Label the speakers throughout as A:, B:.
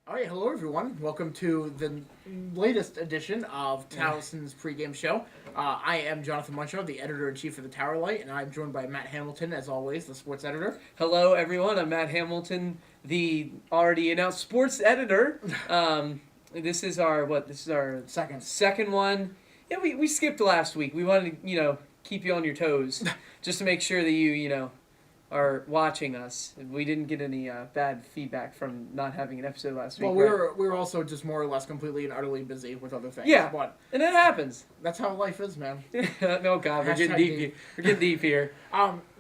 A: All right, hello everyone. Welcome to the latest edition of Towson's pregame show. I am Jonathan Munshaw, the editor-in-chief of the Towerlight, and I'm joined by Matt Hamilton, as always, the sports editor.
B: Hello everyone, I'm Matt Hamilton, the already announced sports editor. This is our second one. Yeah, we skipped last week. We wanted to, keep you on your toes, just to make sure that you are watching us. We didn't get any bad feedback from not having an episode last week.
A: Well, we were also just more or less completely and utterly busy with other things.
B: Yeah,
A: but
B: and it happens.
A: That's how life is, man.
B: No, God, we're getting deep. We're getting deep here.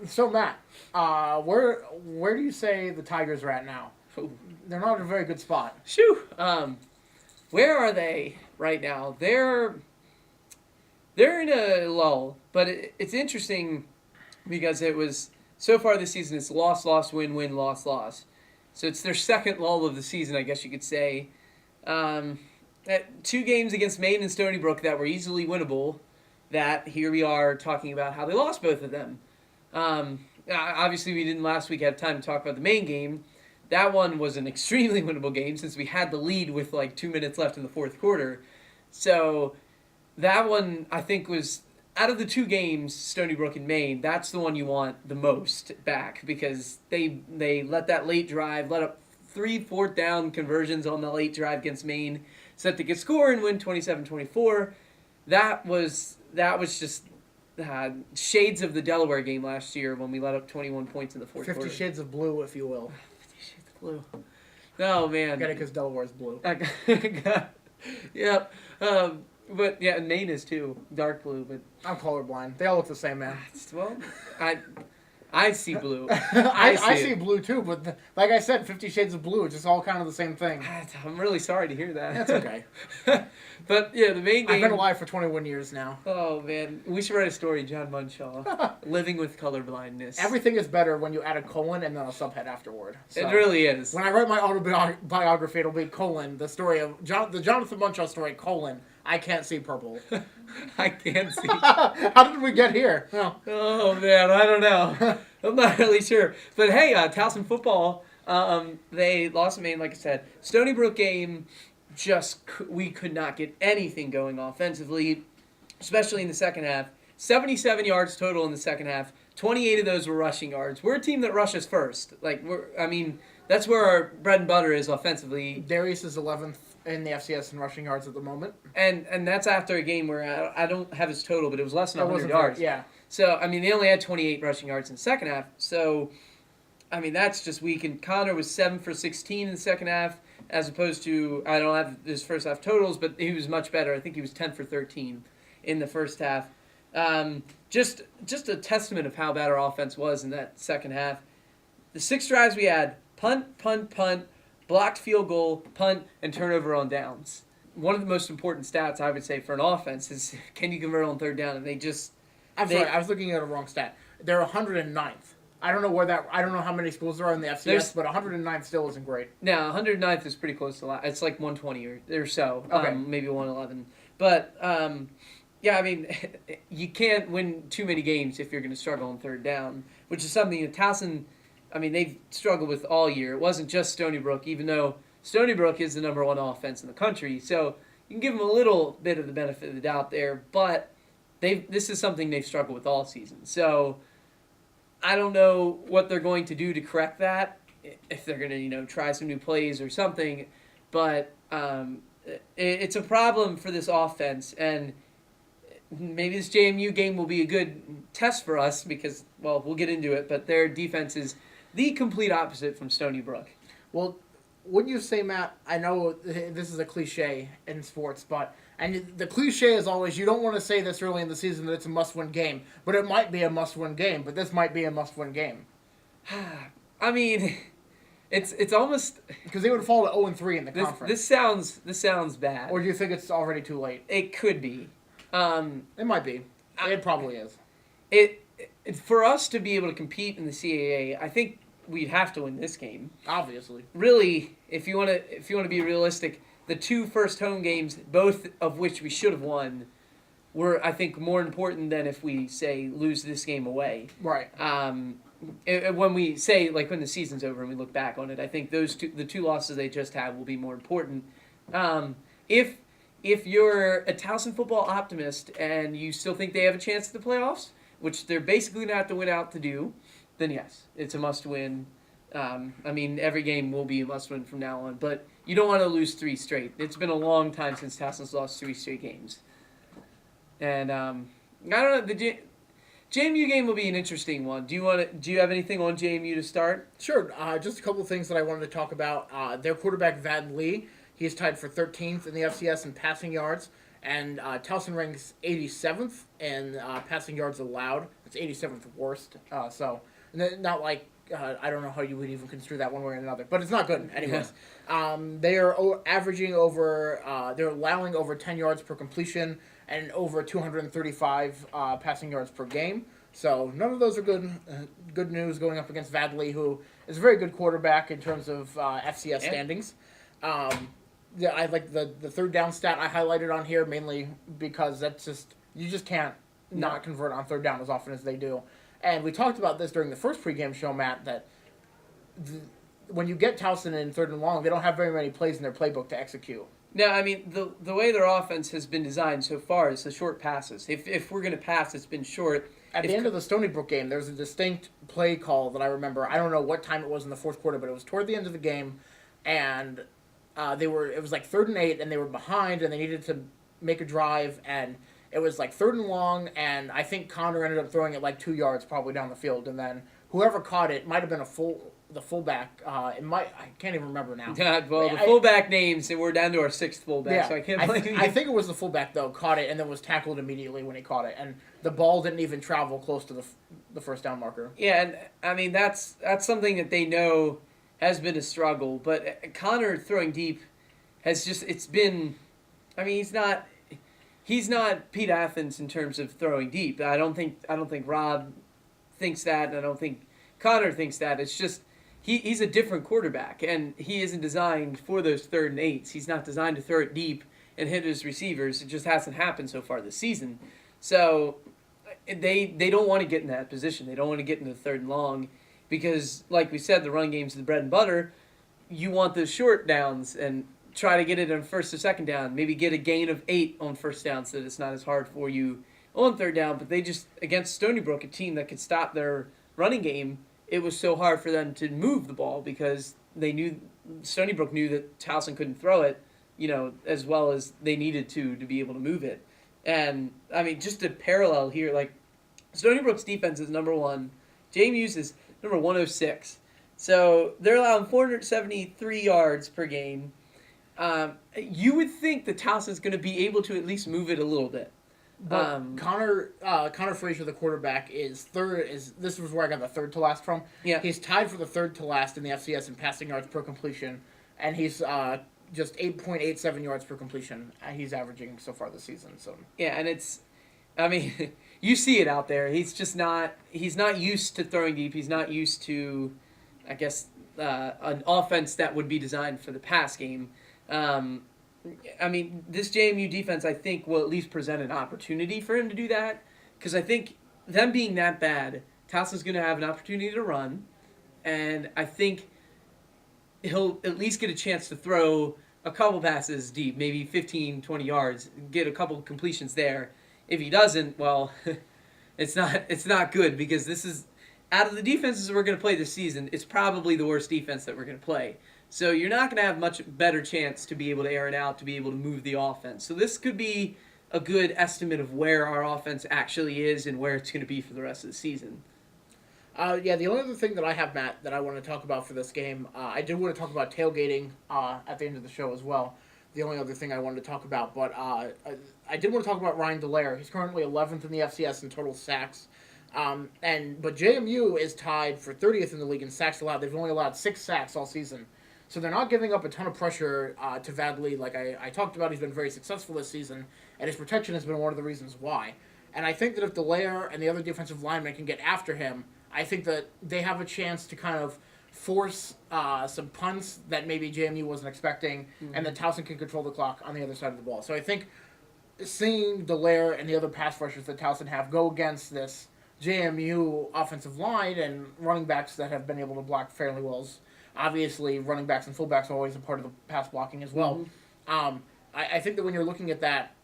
A: So Matt, where do you say the Tigers are at now?
B: Ooh.
A: They're not in a very good spot.
B: Shoo. Where are they right now? They're in a lull, but it's interesting because it was. So far this season, it's loss, loss, win, win, loss, loss. So it's their second lull of the season, I guess you could say. 2 games against Maine and Stony Brook that were easily winnable, that here we are talking about how they lost both of them. Obviously, we didn't last week have time to talk about the Maine game. That one was an extremely winnable game since we had the lead with like 2 minutes left in the fourth quarter. So that one, I think, was... Out of the 2 games, Stony Brook and Maine, that's the one you want the most back because they let that late drive, let up 3 fourth down conversions on the late drive against Maine, so that they could score and win 27-24. That was just shades of the Delaware game last year when we let up 21 points in the fourth quarter.
A: 50 Shades of Blue, if you will.
B: 50 Shades of Blue. Oh, man.
A: I got it because Delaware's blue.
B: Yep. But yeah, Maine is too dark blue. But
A: I'm colorblind. They all look the same, man.
B: Well, I see blue.
A: I see blue too, but like I said, 50 Shades of Blue, it's just all kind of the same thing.
B: I'm really sorry to hear that.
A: That's okay.
B: But yeah, the Maine game.
A: I've been alive for 21 years now.
B: Oh man, we should write a story, John Munshaw, living with colorblindness.
A: Everything is better when you add a colon and then a subhead afterward. So,
B: it really is.
A: When I write my autobiography, it'll be colon, the story of the Jonathan Munshaw story, colon, I can't see purple.
B: I can't see.
A: How did we get here?
B: Oh man, I don't know. I'm not really sure. But hey, Towson Football, they lost to Maine, like I said. Stony Brook game, we could not get anything going offensively, especially in the second half. 77 yards total in the second half. 28 of those were rushing yards. We're a team that rushes first. That's where our bread and butter is offensively.
A: Darius is 11th in the FCS in rushing yards at the moment.
B: And that's after a game where I don't have his total, but it was less than 100 yards.
A: Yeah.
B: So, they only had 28 rushing yards in the second half. So, that's just weak. And Connor was 7 for 16 in the second half, as opposed to, I don't have his first half totals, but he was much better. I think he was 10 for 13 in the first half. Just a testament of how bad our offense was in that second half. The 6 drives we had, punt, punt, punt, blocked field goal, punt, and turnover on downs. One of the most important stats, I would say, for an offense is can you convert on third down? And sorry, I was looking at a wrong stat. They're 109th. I don't know how many schools there are in the FCS, but 109th still isn't great. No, 109th is pretty close to it's like 120 or so.
A: Okay.
B: Maybe 111. But, you can't win too many games if you're going to struggle on third down, which is something that Towson, they've struggled with all year. It wasn't just Stony Brook, even though Stony Brook is the number 1 offense in the country. So you can give them a little bit of the benefit of the doubt there, but this is something they've struggled with all season. So I don't know what they're going to do to correct that, if they're going to, try some new plays or something. But it's a problem for this offense, and maybe this JMU game will be a good test for us because, well, we'll get into it, but their defense is the complete opposite from Stony Brook.
A: Well, wouldn't you say, Matt, I know this is a cliche in sports, and the cliche is always, you don't want to say this early in the season that it's a must-win game, but it might be a must-win game, but this might be a must-win game.
B: It's almost...
A: Because they would fall to 0-3 in the conference.
B: This sounds bad.
A: Or do you think it's already too late?
B: It could be.
A: It might be. It probably is.
B: It for us to be able to compete in the CAA, I think we'd have to win this game.
A: Obviously.
B: Really, if you want to be realistic, the 2 first home games, both of which we should have won, were, I think, more important than if we, say, lose this game away.
A: Right.
B: when we say, like, when the season's over and we look back on it, I think the two losses they just had will be more important. If you're a Towson football optimist and you still think they have a chance at the playoffs, which they're basically going to have to win out to do, then yes, it's a must-win. I mean, every game will be a must-win from now on, but you don't want to lose 3 straight. It's been a long time since Towson's lost 3 straight games. And I don't know, the JMU game will be an interesting one. Do you have anything on JMU to start?
A: Sure. Just a couple of things that I wanted to talk about. Their quarterback, Vad Lee, he's tied for 13th in the FCS in passing yards, and Towson ranks 87th in passing yards allowed. It's 87th worst. So not like I don't know how you would even construe that one way or another, but it's not good anyways. They are averaging over. They're allowing over 10 yards per completion and over 235 passing yards per game. So none of those are good. Good news going up against Vad Lee, who is a very good quarterback in terms of FCS standings. Yeah, I like the third down stat I highlighted on here mainly because that's just you just can't not convert on third down as often as they do. And we talked about this during the first pregame show, Matt, that when you get Towson in third and long, they don't have very many plays in their playbook to execute.
B: No, I mean, the way their offense has been designed so far is the short passes. If we're going to pass, it's been short.
A: At the end of the Stony Brook game, there was a distinct play call that I remember. I don't know what time it was in the fourth quarter, but it was toward the end of the game, and it was like 3rd and 8, and they were behind, and they needed to make a drive, and it was like 3rd and long, and I think Connor ended up throwing it like 2 yards probably down the field, and then whoever caught it might have been the fullback. I can't even remember now.
B: Well, the fullback names, and we're down to our 6th fullback,
A: yeah,
B: so I can't blame you.
A: I think it was the fullback, though, caught it and then was tackled immediately when he caught it, and the ball didn't even travel close to the first down marker.
B: Yeah, and I mean, that's something that they know has been a struggle, but Connor throwing deep has just, it's been, I mean, he's not Pete Athens in terms of throwing deep. I don't think Rob thinks that, and I don't think Connor thinks that. It's just he's a different quarterback, and he isn't designed for those 3rd and 8s. He's not designed to throw it deep and hit his receivers. It just hasn't happened so far this season. So they don't want to get in that position. They don't want to get into 3rd and long because, like we said, the run game's the bread and butter. You want those short downs and try to get it on 1st or 2nd down. Maybe get a gain of 8 on 1st down so that it's not as hard for you on 3rd down. But they just, against Stony Brook, a team that could stop their running game, it was so hard for them to move the ball because they knew Stony Brook knew that Towson couldn't throw it, as well as they needed to be able to move it. And I mean, just a parallel here, like Stony Brook's defense is number 1, JMU's is number 106. So they're allowing 473 yards per game. You would think that Towson's going to be able to at least move it a little bit.
A: But Connor Frazier, the quarterback, is third. This was where I got the third to last from.
B: Yeah,
A: he's tied for the third to last in the FCS in passing yards per completion, and he's just 8.87 yards per completion. He's averaging so far this season. So
B: yeah, and it's, I mean, you see it out there. He's just not. He's not used to throwing deep. He's not used to, I guess, an offense that would be designed for the pass game. I mean, this JMU defense, I think, will at least present an opportunity for him to do that. Because I think them being that bad, Towson's going to have an opportunity to run. And I think he'll at least get a chance to throw a couple passes deep, maybe 15, 20 yards, get a couple completions there. If he doesn't, well, it's not good because this is, out of the defenses we're going to play this season, it's probably the worst defense that we're going to play. So you're not going to have much better chance to be able to air it out, to be able to move the offense. So this could be a good estimate of where our offense actually is and where it's going to be for the rest of the season.
A: Yeah, the only other thing that I have, Matt, that I want to talk about for this game, I did want to talk about tailgating at the end of the show as well. The only other thing I wanted to talk about, but I did want to talk about Ryan Dallaire. He's currently 11th in the FCS in total sacks. But JMU is tied for 30th in the league in sacks allowed. They've only allowed 6 sacks all season. So they're not giving up a ton of pressure to Vad Lee. Like I talked about, he's been very successful this season, and his protection has been one of the reasons why. And I think that if Dallaire and the other defensive linemen can get after him, I think that they have a chance to kind of force some punts that maybe JMU wasn't expecting, and that Towson can control the clock on the other side of the ball. So I think seeing Dallaire and the other pass rushers that Towson have go against this JMU offensive line and running backs that have been able to block fairly well. Obviously, running backs and fullbacks are always a part of the pass blocking as well. I think that when you're looking at that,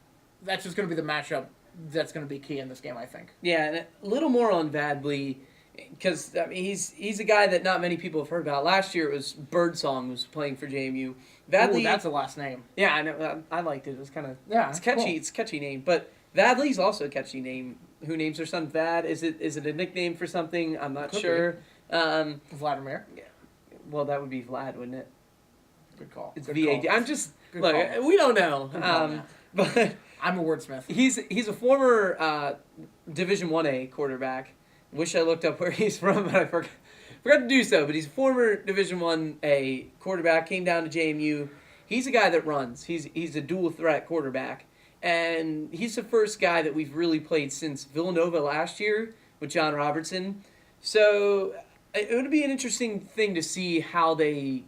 A: that's just going to be the matchup that's going to be key in this game, I think.
B: Yeah, and a little more on Vadley, because I mean, he's a guy that not many people have heard about. Last year it was Birdsong was playing for JMU. Vadley,
A: Ooh, that's a last name.
B: Yeah, I know. I liked it. It was kind of it's catchy.
A: Cool.
B: It's a catchy name, but Vadley's also a catchy name. Who names their son Vad? Is it a nickname for something? I'm not sure.
A: Vladimir.
B: Yeah. Well, that would be Vlad, wouldn't it?
A: Good call.
B: It's
A: Good
B: VAD.
A: call.
B: I'm just
A: Good
B: look.
A: call.
B: We don't know.
A: Good call,
B: But
A: I'm a wordsmith.
B: he's a former Division 1A quarterback. Wish I looked up where he's from, but I forgot to do so. But he's a former Division 1A quarterback. Came down to JMU. He's a guy that runs. He's a dual threat quarterback, and he's the first guy that we've really played since Villanova last year with John Robertson. So it would be an interesting thing to see how they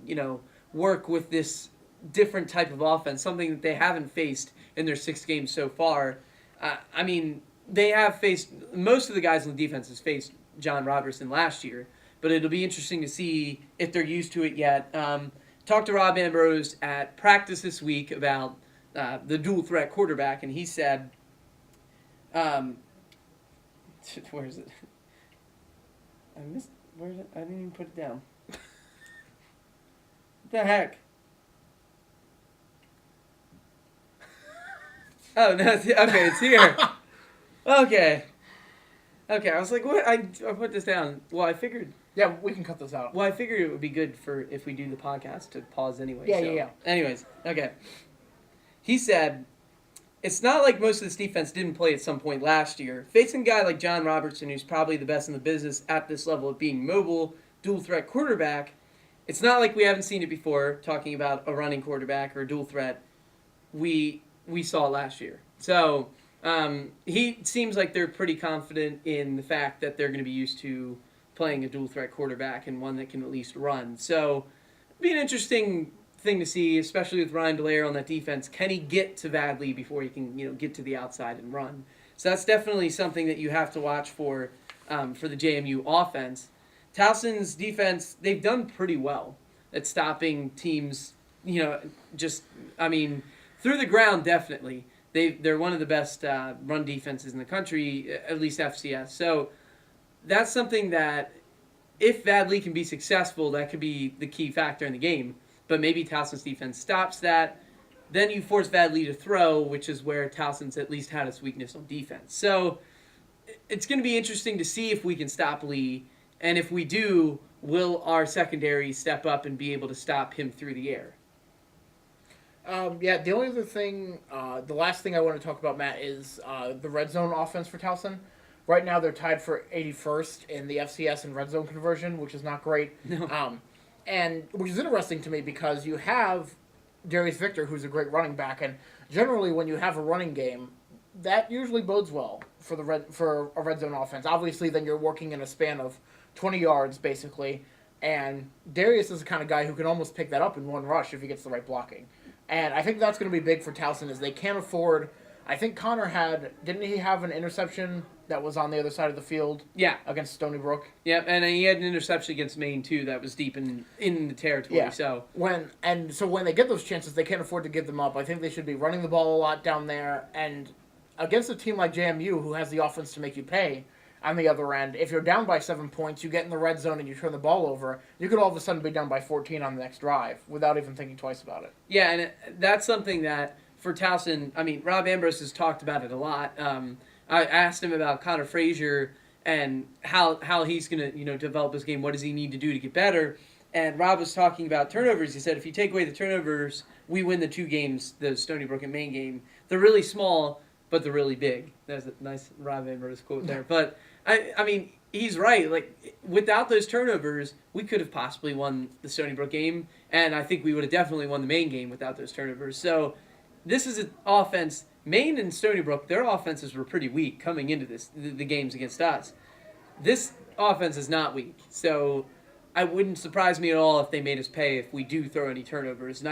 B: work with this different type of offense, something that they haven't faced in their 6 games so far. I mean, they have faced, most of the guys on the defense has faced John Robertson last year, but it'll be interesting to see if they're used to it yet. Talked to Rob Ambrose at practice this week about the dual threat quarterback, and he said, where is it? Where is it? I didn't even put it down. What the heck? Oh, no, okay, it's here. Okay, I was like, what? I put this down. Well, I figured.
A: Yeah, we can cut this out.
B: Well, I figured it would be good for if we do the podcast to pause anyway.
A: Yeah.
B: Anyways, okay. He said, it's not like most of this defense didn't play at some point last year. Facing a guy like John Robertson, who's probably the best in the business at this level of being mobile, dual threat quarterback, it's not like we haven't seen it before, talking about a running quarterback or a dual threat. We saw it last year. So he seems like they're pretty confident in the fact that they're going to be used to playing a dual threat quarterback and one that can at least run. So it'll be an interesting thing to see, especially with Ryan Delaire on that defense. Can he get to Vadley before he can get to the outside and run? So that's definitely something that you have to watch for the JMU offense. Towson's defense, they've done pretty well at stopping teams, through the ground, definitely. They're one of the best run defenses in the country, at least FCS. So that's something that if Vadley can be successful, that could be the key factor in the game. But maybe Towson's defense stops that. Then you force Vadley to throw, which is where Towson's at least had its weakness on defense. So it's going to be interesting to see if we can stop Lee. And if we do, will our secondary step up and be able to stop him through the air?
A: The only other thing, the last thing I want to talk about, Matt, is the red zone offense for Towson. Right now they're tied for 81st in the FCS in red zone conversion, which is not great.
B: No.
A: And which is interesting to me because you have Darius Victor, who's a great running back, and generally when you have a running game, that usually bodes well for a red zone offense. Obviously, then you're working in a span of 20 yards basically, and Darius is the kind of guy who can almost pick that up in one rush if he gets the right blocking. And I think that's going to be big for Towson is they can't afford. I think Connor didn't he have an interception that was on the other side of the field?
B: Yeah.
A: Against Stony Brook.
B: Yep, and he had an interception against Maine too that was deep in the territory.
A: Yeah.
B: So
A: when they get those chances, they can't afford to give them up. I think they should be running the ball a lot down there. And against a team like JMU, who has the offense to make you pay, on the other end, if you're down by 7 points, you get in the red zone and you turn the ball over, you could all of a sudden be down by 14 on the next drive without even thinking twice about it.
B: Yeah, and that's something that for Towson, Rob Ambrose has talked about it a lot. I asked him about Connor Frazier and how he's going to develop his game. What does he need to do to get better? And Rob was talking about turnovers. He said if you take away the turnovers, we win the 2 games, the Stony Brook and Maine game. They're really small, but they're really big. That's a nice Rob Ambrose quote there. But he's right. Like without those turnovers, we could have possibly won the Stony Brook game, and I think we would have definitely won the Maine game without those turnovers. So this is an offense. Maine and Stony Brook, their offenses were pretty weak coming into the games against us. This offense is not weak, so I wouldn't surprise me at all if they made us pay if we do throw any turnovers. And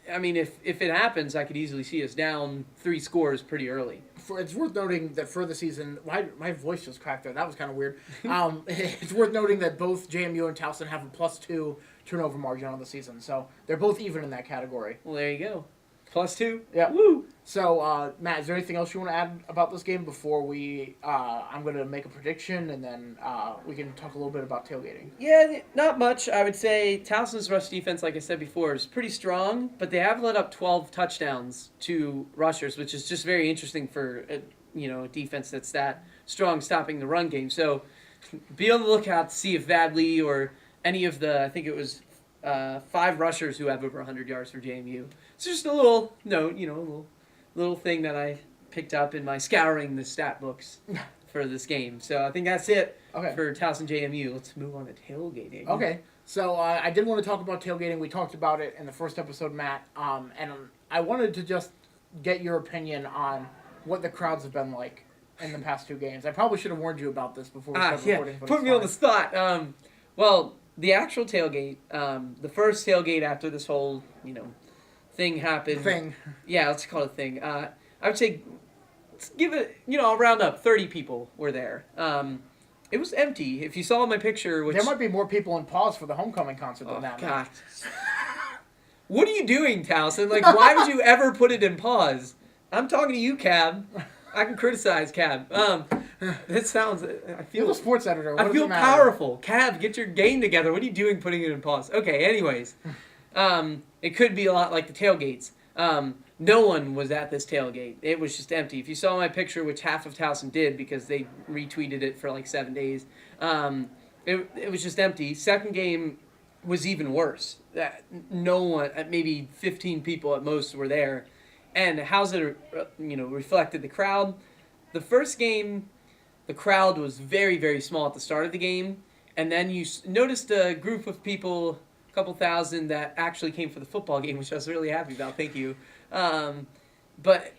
B: I mean, if it happens, I could easily see us down 3 scores pretty early.
A: It's worth noting that for the season, my voice just cracked there. That was kind of weird. It's worth noting that both JMU and Towson have a +2 turnover margin on the season, so they're both even in that category.
B: Well, there you go. +2.
A: Yeah.
B: Woo.
A: So, Matt, is there anything else you want to add about this game before we? I'm going to make a prediction, and then we can talk a little bit about tailgating.
B: Yeah, not much. I would say Towson's rush defense, like I said before, is pretty strong, but they have let up 12 touchdowns to rushers, which is just very interesting for a defense that's that strong stopping the run game. So be on the lookout to see if Vadley or any of the, I think it was 5 rushers who have over 100 yards for JMU. It's just a little note, little thing that I picked up in my scouring the stat books for this game. So I think that's it for Towson JMU. Let's move on to tailgating.
A: Okay. So I did want to talk about tailgating. We talked about it in the first episode, Matt. And I wanted to just get your opinion on what the crowds have been like in the past 2 games. I probably should have warned you about this before we started recording. But
B: put me on the spot. Well, the actual tailgate, the first tailgate after this whole, thing happened. Yeah, let's call it a thing. I would say, let's give it, I'll round up, 30 people were there. It was empty. If you saw my picture, which...
A: There might be more people in pause for the homecoming concert than that.
B: God. What are you doing, Towson? Like, why would you ever put it in pause? I'm talking to you, Cab. I can criticize Cab. That sounds... I feel...
A: You're the sports editor. What
B: I feel powerful. Cab, get your game together. What are you doing putting it in pause? Okay, anyways. It could be a lot like the tailgates. No one was at this tailgate. It was just empty. If you saw my picture, which half of Towson did because they retweeted it for like 7 days, it was just empty. Second game was even worse. No one, maybe 15 people at most were there. And how's it, reflected the crowd? The first game, the crowd was very, very small at the start of the game. And then you noticed a group of people, a couple thousand, that actually came for the football game, which I was really happy about. Thank you. But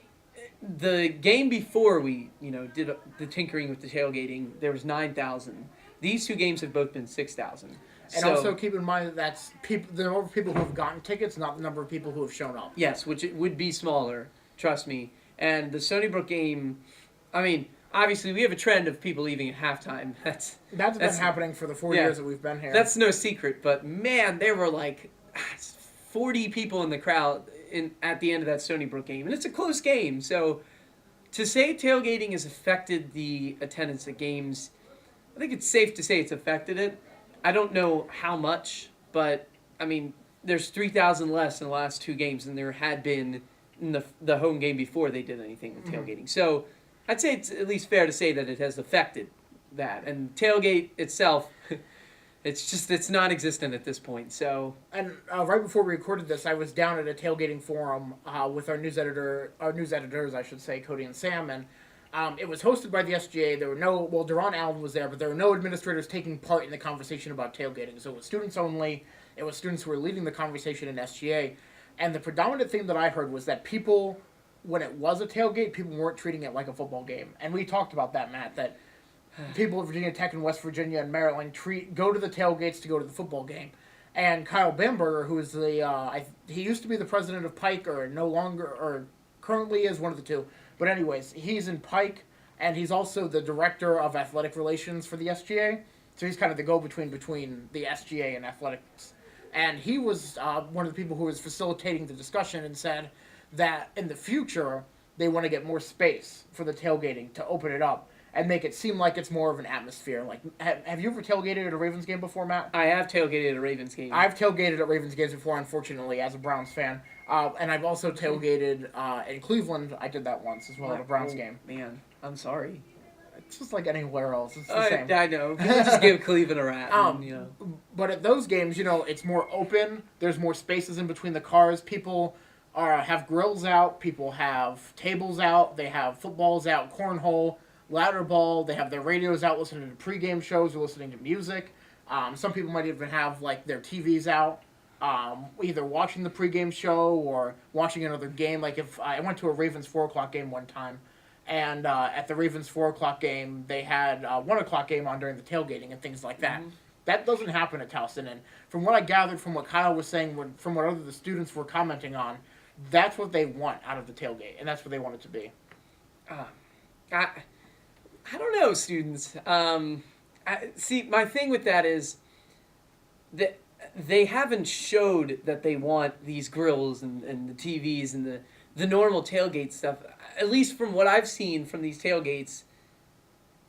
B: the game before we, did the tinkering with the tailgating, there was 9,000. These 2 games have both been 6,000.
A: And also keep in mind that that's the number of people who have gotten tickets, not the number of people who have shown up.
B: Yes, which it would be smaller, trust me. And the Stony Brook game, I mean, obviously we have a trend of people leaving at halftime. That's
A: been happening for the 4 years that we've been here.
B: That's no secret, but man, there were like 40 people in the crowd at the end of that Stony Brook game. And it's a close game, so to say tailgating has affected the attendance at games, I think it's safe to say it's affected it. I don't know how much, but, I mean, there's 3,000 less in the last 2 games than there had been in the home game before they did anything with tailgating. So I'd say it's at least fair to say that it has affected that. And tailgate itself, it's non-existent at this point. So,
A: and right before we recorded this, I was down at a tailgating forum with our news editors, I should say, Cody and Sam, and it was hosted by the SGA. There were Deron Allen was there, but there were no administrators taking part in the conversation about tailgating. So it was students only. It was students who were leading the conversation in SGA. And the predominant thing that I heard was that people, when it was a tailgate, people weren't treating it like a football game. And we talked about that, Matt, that people at Virginia Tech and West Virginia and Maryland go to the tailgates to go to the football game. And Kyle Bamberger, who is he used to be the president of Pike, or no longer, or currently is, one of the two. But anyways, he's in Pike, and he's also the director of athletic relations for the SGA. So he's kind of the go-between between the SGA and athletics. And he was one of the people who was facilitating the discussion and said that in the future, they want to get more space for the tailgating to open it up and make it seem like it's more of an atmosphere. Like, have you ever tailgated at a Ravens game before, Matt?
B: I have tailgated at a Ravens game.
A: I've tailgated at Ravens games before, unfortunately, as a Browns fan. And I've also tailgated in Cleveland. I did that once as well at a Browns game.
B: Man, I'm sorry.
A: It's just like anywhere else. It's the same.
B: I know. People just give Cleveland a rat.
A: But at those games, it's more open. There's more spaces in between the cars. People have grills out. People have tables out. They have footballs out, cornhole, ladder ball. They have their radios out listening to pregame shows or listening to music. Some people might even have their TVs out, either watching the pregame show or watching another game. Like if I went to a Ravens 4 o'clock game one time, and at the Ravens 4 o'clock game, they had 1 o'clock game on during the tailgating and things like that. Mm-hmm. That doesn't happen at Towson, and from what I gathered from what Kyle was saying, from what other the students were commenting on, that's what they want out of the tailgate, and that's what they want it to be.
B: Uh, I, I don't know, students. See, my thing with that is that they haven't showed that they want these grills and the TVs and the normal tailgate stuff. At least from what I've seen from these tailgates,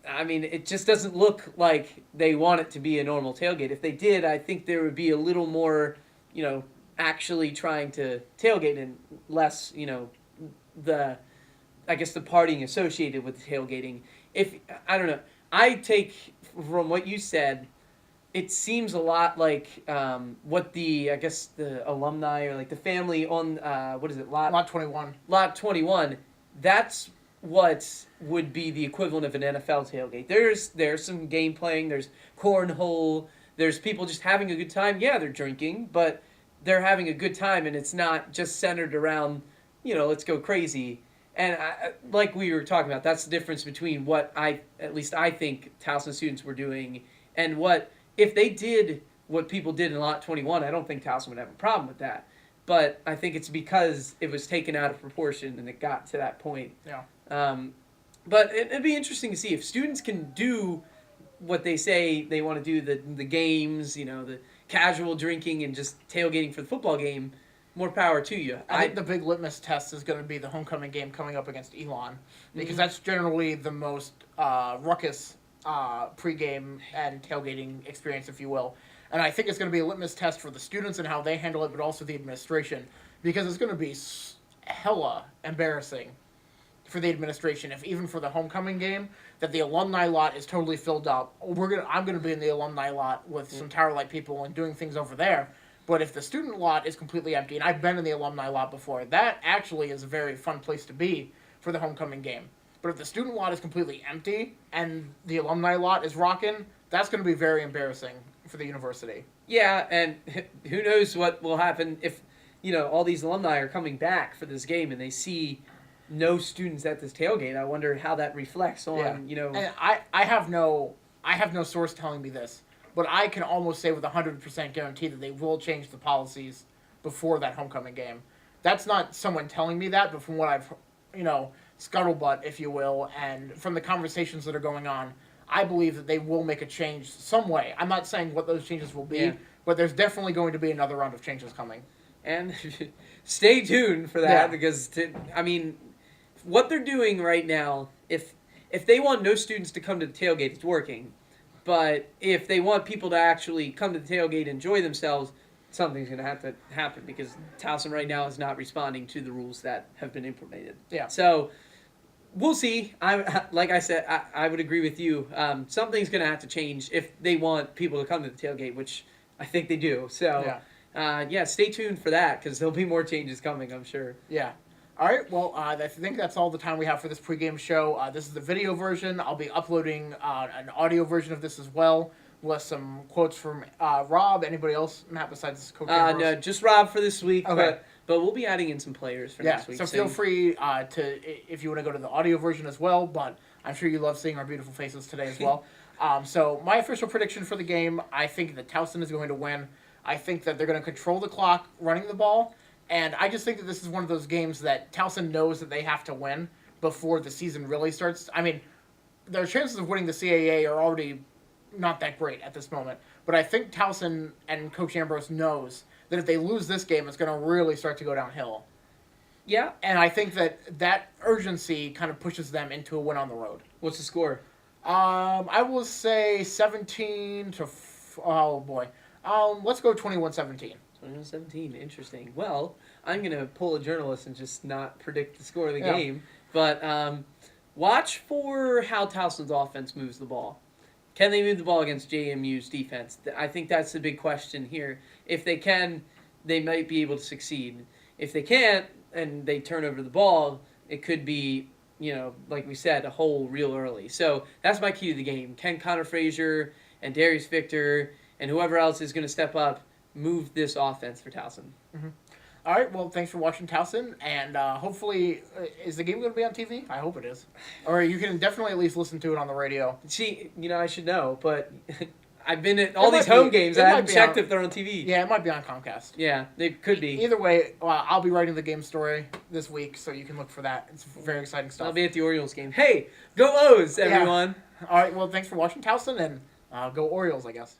B: I mean, it just doesn't look like they want it to be a normal tailgate. If they did, I think there would be a little more, actually trying to tailgate and less, the, I guess, the partying associated with tailgating. I don't know, I take from what you said, it seems a lot like what I guess the alumni or like the family on, what is it,
A: Lot 21.
B: Lot 21, that's what would be the equivalent of an NFL tailgate. There's some game playing, there's cornhole, there's people just having a good time. Yeah, they're drinking, but they're having a good time, and it's not just centered around, let's go crazy. And like we were talking about, that's the difference between what at least I think Towson students were doing and if they did what people did in Lot 21, I don't think Towson would have a problem with that. But I think it's because it was taken out of proportion and it got to that point.
A: Yeah.
B: But it'd be interesting to see if students can do what they say they want to do, the games, the casual drinking and just tailgating for the football game. More power to you.
A: I think the big litmus test is going to be the homecoming game coming up against Elon, because that's generally the most ruckus pregame and tailgating experience, if you will. And I think it's going to be a litmus test for the students and how they handle it, but also the administration, because it's going to be hella embarrassing for the administration if even for the homecoming game that the alumni lot is totally filled up. I'm going to be in the alumni lot with some Towerlight people and doing things over there. But if the student lot is completely empty, and I've been in the alumni lot before, that actually is a very fun place to be for the homecoming game. But if the student lot is completely empty and the alumni lot is rocking, that's going to be very embarrassing for the university.
B: Yeah, and who knows what will happen if, all these alumni are coming back for this game and they see no students at this tailgate. I wonder how that reflects on,
A: And I have no source telling me this, but I can almost say with 100% guarantee that they will change the policies before that homecoming game. That's not someone telling me that, but from what I've, scuttlebutt, if you will, and from the conversations that are going on, I believe that they will make a change some way. I'm not saying what those changes will be, but there's definitely going to be another round of changes coming.
B: And stay tuned for that, because, what they're doing right now, if they want no students to come to the tailgate, it's working. But if they want people to actually come to the tailgate and enjoy themselves, something's going to have to happen, because Towson right now is not responding to the rules that have been implemented.
A: Yeah.
B: So we'll see. Like I said, I would agree with you. Something's going to have to change if they want people to come to the tailgate, which I think they do. So, stay tuned for that, because there'll be more changes coming, I'm sure.
A: Yeah. All right, well, I think that's all the time we have for this pregame show. This is the video version. I'll be uploading an audio version of this as well, with some quotes from Rob. Anybody else, Matt, besides Coach Ambrose?
B: No, just Rob for this week.
A: Okay.
B: But we'll be adding in some players for next week.
A: So feel free if you want to go to the audio version as well, but I'm sure you love seeing our beautiful faces today as well. So my official prediction for the game, I think that Towson is going to win. I think that they're going to control the clock running the ball. And I just think that this is one of those games that Towson knows that they have to win before the season really starts. I mean, their chances of winning the CAA are already not that great at this moment. But I think Towson and Coach Ambrose knows that if they lose this game, it's going to really start to go downhill.
B: Yeah.
A: And I think that urgency kind of pushes them into a win on the road.
B: What's the score?
A: I will say 17 to... Oh, boy. Let's go 21-17.
B: 21-17, interesting. Well, I'm going to pull a journalist and just not predict the score of the game. But watch for how Towson's offense moves the ball. Can they move the ball against JMU's defense? I think that's the big question here. If they can, they might be able to succeed. If they can't, and they turn over the ball, it could be, like we said, a hole real early. So that's my key to the game. Can Connor Frazier and Darius Victor and whoever else is going to step up move this offense for Towson?
A: Mm-hmm. All right, well, thanks for watching Towson, and hopefully, is the game going to be on TV? I hope it is. Or you can definitely at least listen to it on the radio.
B: See, I should know, but I've been at all
A: It
B: these
A: might
B: home
A: be-
B: games.
A: it
B: I
A: might
B: haven't
A: be
B: checked
A: on-
B: if they're on TV.
A: Yeah, it might be on Comcast.
B: Yeah, they could be.
A: Either way, I'll be writing the game story this week, so you can look for that. It's very exciting stuff.
B: I'll be at the Orioles game. Hey, go O's, everyone.
A: All right, well, thanks for watching, Towson, and go Orioles, I guess.